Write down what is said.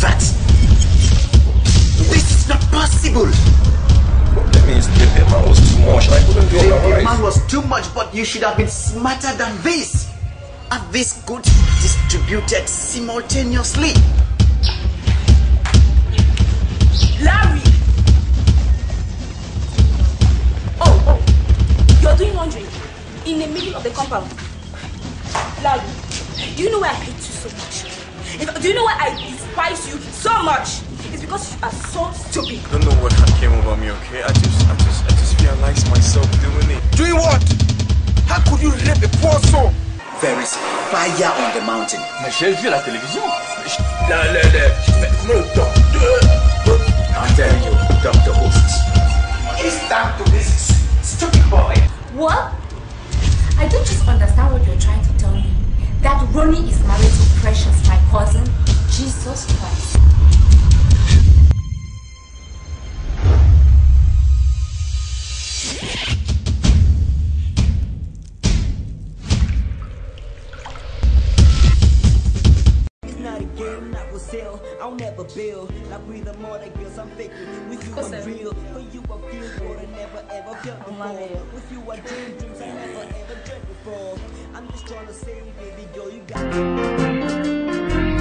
that? This is not possible. That means the payment was too much. I couldn't do The otherwise. payment was too much, but you should have been smarter than this. Have these goods distributed simultaneously. Larry! Oh, you're doing laundry in the middle of the compound. Larry, do you know why I hate you so much? Do you know why I despise you so much? It's because you are so stupid. I don't know what came over me, okay? I just realized myself doing it. Doing what? How could you rape a poor soul? There is fire on the mountain. Mais j'ai vu à la télévision. I'm telling you, Dr. Host. It's down to this stupid boy. What? I don't just understand what you're trying to tell me. That Ronnie is married to Precious, my cousin. Jesus Christ. I'll never build like we the more that girls I'm faking with you I'm real for you I feel what I never ever felt before with you I dreams I never ever dreamt before I'm just trying to say baby girl you got